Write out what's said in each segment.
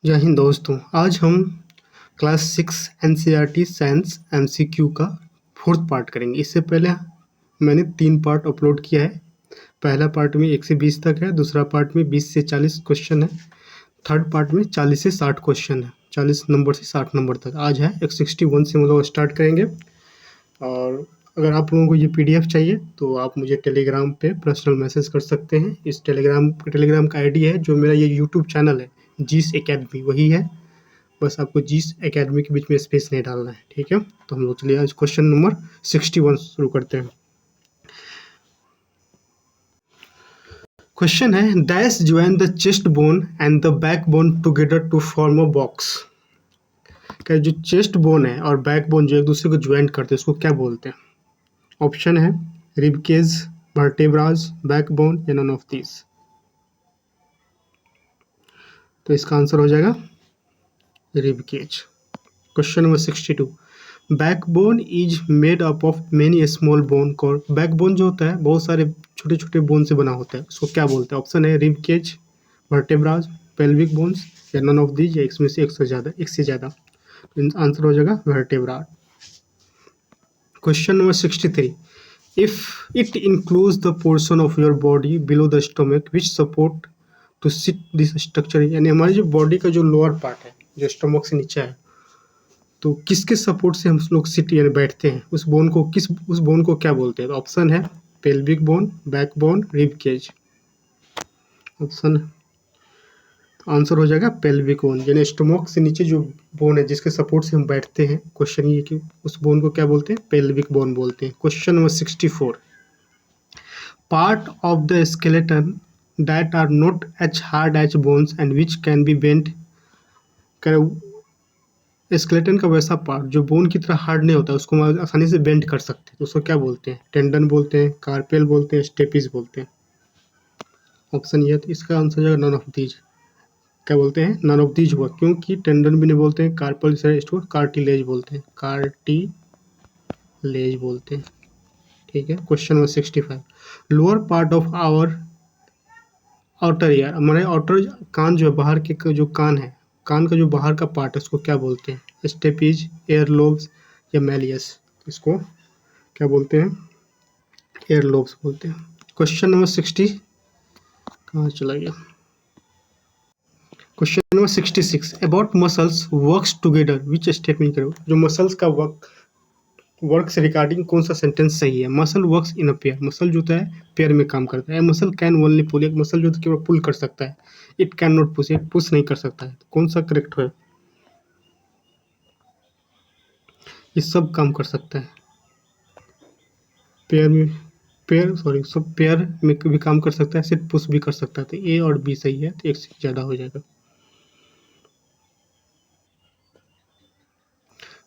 जय हिंद दोस्तों। आज हम क्लास 6 एनसीईआरटी साइंस एमसीक्यू का 4th पार्ट करेंगे। इससे पहले मैंने 3 पार्ट अपलोड किया है। पहला पार्ट में 1 से 20 तक है, दूसरा पार्ट में 20 से 40 क्वेश्चन है, थर्ड पार्ट में 40 से 60 क्वेश्चन है, 40 नंबर से 60 नंबर तक। आज है 61 से हम लोग स्टार्ट करेंगे। और अगर आप लोगों को ये पीडीएफ चाहिए तो आप मुझे टेलीग्राम पे पर्सनल मैसेज कर सकते हैं। इस टेलीग्राम का आईडी है, जो मेरा ये यूट्यूब चैनल है जीस एकेडमी, वही है। बस आपको जीस एकेडमी के बीच में स्पेस नहीं डालना है, ठीक है। तो हम लोग चलिए आज क्वेश्चन नंबर 61 शुरू करते हैं। क्वेश्चन है, dash join the chest bone and the back bone together to form a box. क्या जो चेस्ट बोन है और बैक बोन जो एक दूसरे को ज्वाइन करते हैं उसको क्या बोलते हैं? ऑप्शन है रिबकेज, वर्टेब्राज, बैकबोन या नन ऑफ दीज। तो इसका आंसर हो जाएगा ribcage. Question number 62, backbone is made up of many small bone call. Backbone जो होता है बहुत सारे छोटे छोटे बोन से बना होता है, उसको क्या बोलते हैं? ऑप्शन है रिबकेज, वर्टेब्राज, पेल्विक बोन्स या नन ऑफ दीज, या इसमें से एक से ज़्यादा। आंसर हो जाएगा vertebra. Question number 63. If it includes the portion of your body below the stomach which support to sit this structure, यानी हमारी जो बॉडी का जो लोअर पार्ट है जो स्टमक से नीचे है, तो किसके सपोर्ट से हम लोग सिट यानी बैठते हैं, उस बोन को क्या बोलते हैं? ऑप्शन है pelvic bone, back bone, rib cage. Option answer हो जाएगा पेल्विक बोन, यानी स्टमक से नीचे जो बोन है जिसके सपोर्ट से हम बैठते हैं। क्वेश्चन ये कि उस बोन को क्या बोलते हैं? पेल्विक बोन बोलते हैं। Question number 64, part of the skeleton that are not as hard as bones and which can be bend. Skeleton का वैसा पार्ट जो बोन की तरह हार्ड नहीं होता, उसको हम आसानी से बेंड कर सकते हैं, तो उसको क्या बोलते हैं? टेंडन बोलते हैं, कार्पेल बोलते हैं, स्टेपिस बोलते हैं। ऑप्शन ये है, तो इसका आंसर हो जाएगा नन ऑफ दीज। क्या बोलते हैं? नन ऑफ दीज हुआ, क्योंकि टेंडन भी नहीं बोलते हैं, कार्पल से इसको कार्टिलेज बोलते हैं, कार्टिलेज बोलते हैं, ठीक है। Question number 65, lower part of our outer ear, हमारे आउटर कान जो है, बाहर के जो कान है, कान का जो बाहर का पार्ट है उसको क्या बोलते हैं? स्टेपिज, एयर लोब्स या मेलियस। इसको क्या बोलते हैं? एयर लोब्स बोलते हैं। क्वेश्चन नंबर 60 कहाँ चला गया? Question number 66, about muscles works together which statement करो। जो मसल्स का वर्क से रिगार्डिंग कौन सा सेंटेंस सही है? Muscle works in a pair, muscle जो होता है पेयर में काम करता है। मसल कैन ओनली पुल, एक मसल जो केवल पुल कर सकता है। इट कैन नॉट पुश, एक पुश नहीं कर सकता है। कौन सा करेक्ट है? ये सब काम कर सकता है सब पेयर में भी काम कर सकता है, सिर्फ पुश भी कर सकता है। तो ए और बी सही है, तो एक से ज़्यादा हो जाएगा।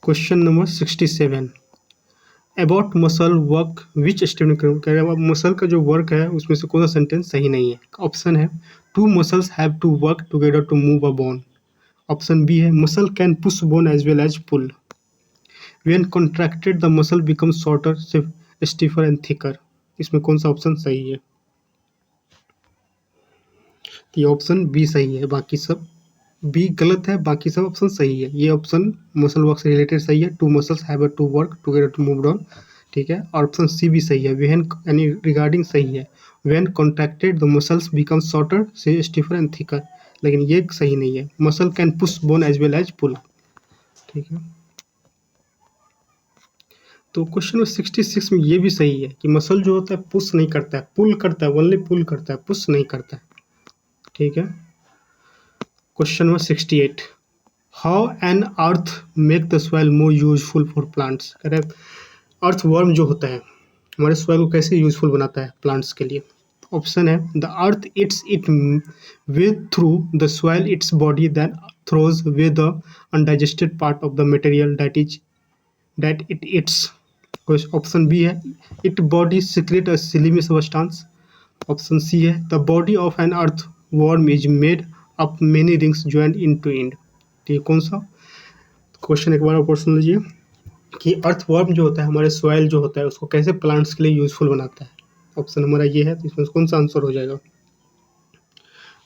Question number 67, about muscle work which statement करो। मसल का जो वर्क है उसमें से कौन सा सेंटेंस सही नहीं है? ऑप्शन है two muscles have to work together to move a bone. Option B है muscle can push bone as well as pull. When contracted the muscle become shorter, stiffer and thicker. इसमें कौन सा option सही है? ये option B सही है, बाकी सब बी गलत है, बाकी सब ऑप्शन सही है। ये ऑप्शन मसल वर्क से रिलेटेड सही है, two muscles have to work together to move down, ठीक है। और ऑप्शन सी भी सही है, व्हेन यानी रिगार्डिंग सही है, when contracted the muscles become shorter से स्टीफर एंड थिकर। लेकिन ये सही नहीं है, muscle can push bone as well as pull, ठीक है। तो क्वेश्चन नंबर 66 में ये भी सही है कि मसल जो होता है पुश नहीं करता है, पुल करता है, ओनली पुल करता है, पुश नहीं करता है, ठीक है। Question number 68, how an earth make the soil more useful for plants. कह रहे अर्थ वर्म जो होता है हमारे सॉइल को कैसे यूजफुल बनाता है प्लांट्स के लिए? ऑप्शन है the earth its it with through the soil its body then throws way the undigested part of the material that it its. Option B है it body secrete a slimy substance. Option C है the body of an earth worm is made up many rings joined in to end. तो ये कौन सा question, एक बार और सुन लीजिए कि अर्थवर्म जो होता है हमारे सॉइल जो होता है उसको कैसे प्लांट्स के लिए यूजफुल बनाता है। ऑप्शन हमारा ये है, तो इसमें कौन सा आंसर हो जाएगा?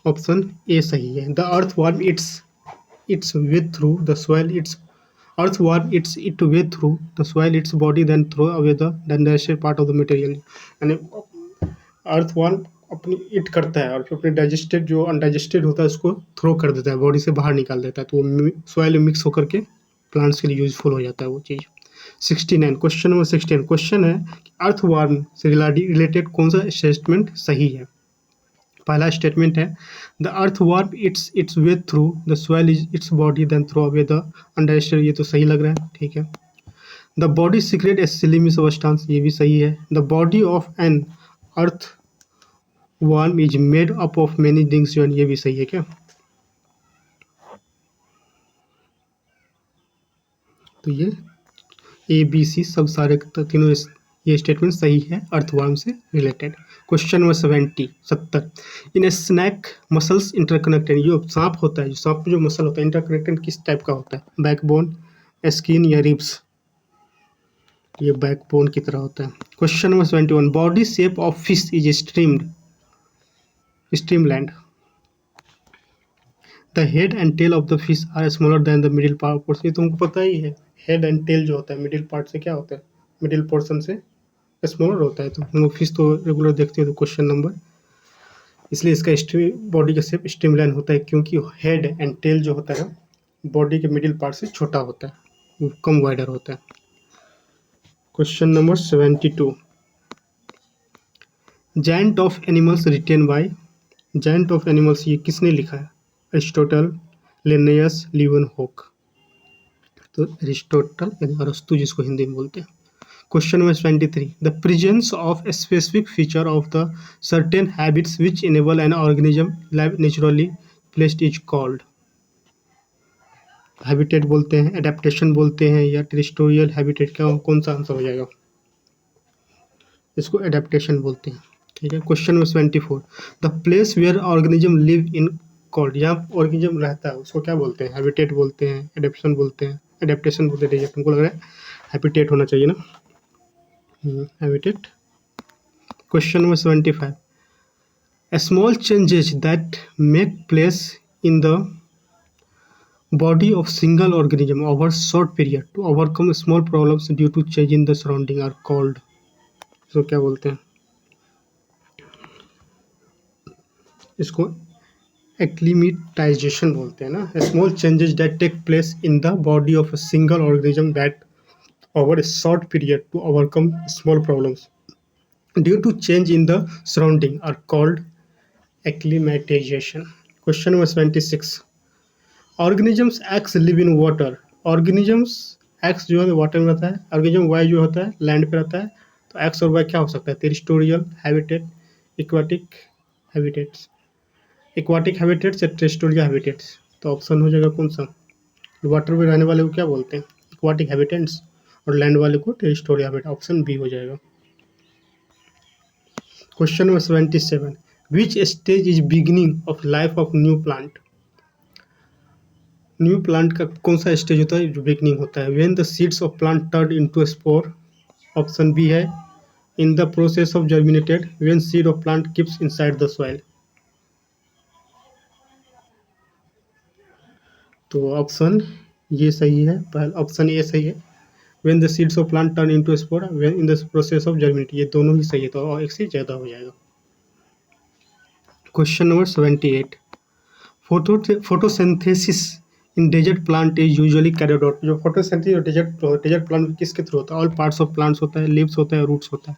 ऑप्शन ए सही है, the earthworm it's its way through the soil, its earthworm its it way through the soil, its body, then throw away the digested part of the material. यानी अर्थवर्म अपनी it करता है और फिर अपने digested जो अनडाइजेस्टेड होता है उसको थ्रो कर देता है, बॉडी से बाहर निकाल देता है, तो वो सॉइल में मिक्स होकर के प्लांट्स के लिए यूजफुल हो जाता है वो चीज़। 69 क्वेश्चन नंबर 16 क्वेश्चन है कि अर्थवर्म से रिलेटेड कौन सा स्टेटमेंट सही है। पहला स्टेटमेंट है the earthworm its way through the soil is its body then throw away the undigested, ये तो सही लग रहा है, ठीक है। The body secrete a slimy substance, ये भी सही है। The body of an earth worm is made up of many things, ये भी सही है क्या। तो ये ए बी सी सब सारे तीनों ये स्टेटमेंट सही है अर्थवर्म से रिलेटेड। क्वेश्चन नंबर 70 इन ए स्नैक मसल्स इंटरकनेक्टेड, जो सांप होता है, जो सांप में जो मसल होता है इंटरकनेक्टेड किस टाइप का होता है, बैकबोन, स्किन या रिब्स, ये बैकबोन की तरह होता है। Question number 71 body shape of fish is streamlined, the head and tail of the fish are smaller than the middle part, ये तुमको पता ही है, हेड एंड टेल जो होता है मिडिल पार्ट से क्या होता है, मिडिल पोर्शन से स्मॉलर होता है। तो हम लोग फिश तो रेगुलर देखते हैं, तो क्वेश्चन नंबर, इसलिए इसका बॉडी का शेप स्ट्रीमलाइन होता है क्योंकि हेड एंड टेल जो होता है बॉडी के मिडिल पार्ट से छोटा होता है, वो कम वाइडर होता है। Question number 72 giant of animals written by, giant of animals ये किसने लिखा है, अरिस्टोटल, लिन्नायस, लीवेनहोक, तो अरिस्टोटल यानी अरस्तु जिसको हिंदी में बोलते हैं। Question number 23 the presence of a specific feature of the certain habits which enable an organism live naturally placed is called, habitat बोलते हैं, एडेप्टेशन बोलते हैं, या टेरिटोरियल हैबिटेट, क्या कौन सा आंसर हो जाएगा, इसको एडेप्टेशन बोलते हैं, ठीक है। Question number 24 the place where organism live in called, यहाँ ऑर्गेनिज्म रहता है उसको क्या बोलते हैं, हैबिटेट बोलते हैं, एडेप्शन बोलते हैं, एडेप्टेशन बोलते हैं, तुमको लग रहा है हैबिटेट होना चाहिए ना, habitat. Question number 75 a small changes that make place in the body of single organism over short period to overcome small problems due to change in the surrounding are called, इसको क्या बोलते हैं, इसको acclimatization बोलते हैं ना। Small changes that take place in the body of a single organism that over a short period to overcome small problems due to change in the surrounding are called acclimatization. Question number 76 organisms X live in water, organisms X जो है water में रहता है, organism Y जो होता है land पे रहता है, तो X और Y क्या हो सकता है, territorial habitat, aquatic habitats, aquatic habitats या टेरिटोरियल हैबिटेट्स, तो ऑप्शन हो जाएगा कौन सा, वाटर में रहने वाले को क्या बोलते हैं, एक्वाटिक हैबिटेट्स, और लैंड वाले को टेरिटोरियल हैबिटेट, ऑप्शन बी हो जाएगा। Question number 77 which stage is beginning of life of new plant, new plant का कौन सा स्टेज होता है जो बिगिनिंग होता है, when the seeds of plant turn into spore, option B है in the process of germinated, when seed of plant keeps inside the soil, तो ऑप्शन ये सही है, पहला ऑप्शन ए सही है, when the seeds of plant turn into spore when in the process of germination, ये दोनों ही सही है, तो एक से ज़्यादा हो जाएगा। Question number 78 photosynthesis in desert plant is usually carried out, जो फोटोसिंथेसिस और डेजर्ट प्लांट किसके थ्रू होता है, ऑल पार्ट्स ऑफ प्लांट्स होता है, लीव्स होता है, रूट्स होता है,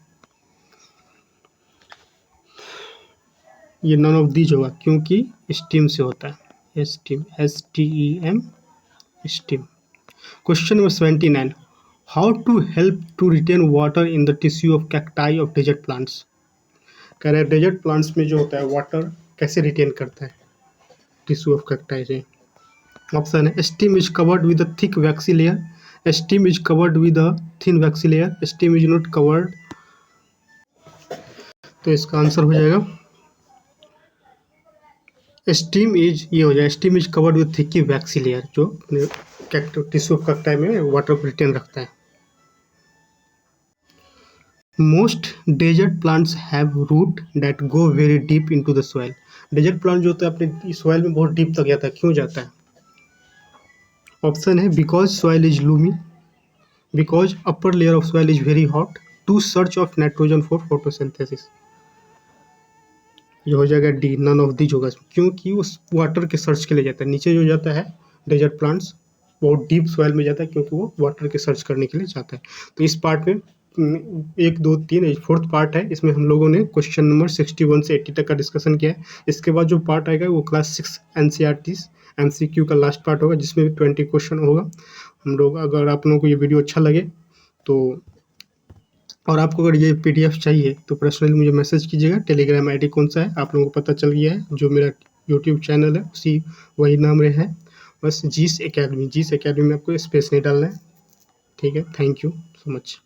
ये नन ऑफ दीज होगा क्योंकि स्टीम से होता है, stem, STEM, stem. Question number 79 how to help to retain water in the tissue of cacti of desert plants, कह रहे हैं डेजर्ट प्लांट्स में जो होता है वाटर कैसे रिटेन करता है टिश्यू ऑफ कैक्टाई से, ऑप्शन है steam is covered with a thick waxy layer, steam is covered with a thin waxy layer, steam is not covered, तो इसका आंसर हो जाएगा स्टीम इज, ये हो जाएगा stem is covered with thick waxy layer, जो tissue of cacti में water को रिटेन रखता है। Most desert plants have root that go very deep into the soil, desert plant जो होता है अपने सॉइल में बहुत डीप तक जाता है, क्यों जाता है, ऑप्शन है because soil is loamy, because upper layer of soil is very hot, to search of nitrogen for photosynthesis. ये हो जाएगा डी, नन ऑफ दीज होगा इसमें, क्योंकि उस वाटर के सर्च के लिए जाता है। नीचे जो जाता है डेजर्ट प्लांट्स वो डीप सॉइल में जाता है क्योंकि वो वाटर के सर्च करने के लिए जाता है। तो इस पार्ट में 1 2 3 फोर्थ पार्ट है, इसमें हम लोगों ने क्वेश्चन नंबर 61 से 80 तक का डिस्कशन किया है। इसके बाद जो पार्ट आएगा वो क्लास 6 एनसीईआरटी एमसीक्यू का लास्ट पार्ट होगा, जिसमें 20 क्वेश्चन होगा। हम लोग, अगर आप लोगों को ये वीडियो अच्छा लगे तो, और आपको अगर ये पीडीएफ चाहिए तो पर्सनली मुझे मैसेज कीजिएगा। टेलीग्राम आईडी कौन सा है आप लोगों को पता चल गया है, जो मेरा यूट्यूब चैनल है उसी वही नाम रहे है, बस जीस एकेडमी। जीस एकेडमी में आपको स्पेस नहीं डालना है। ठीक है, थैंक यू सो मच।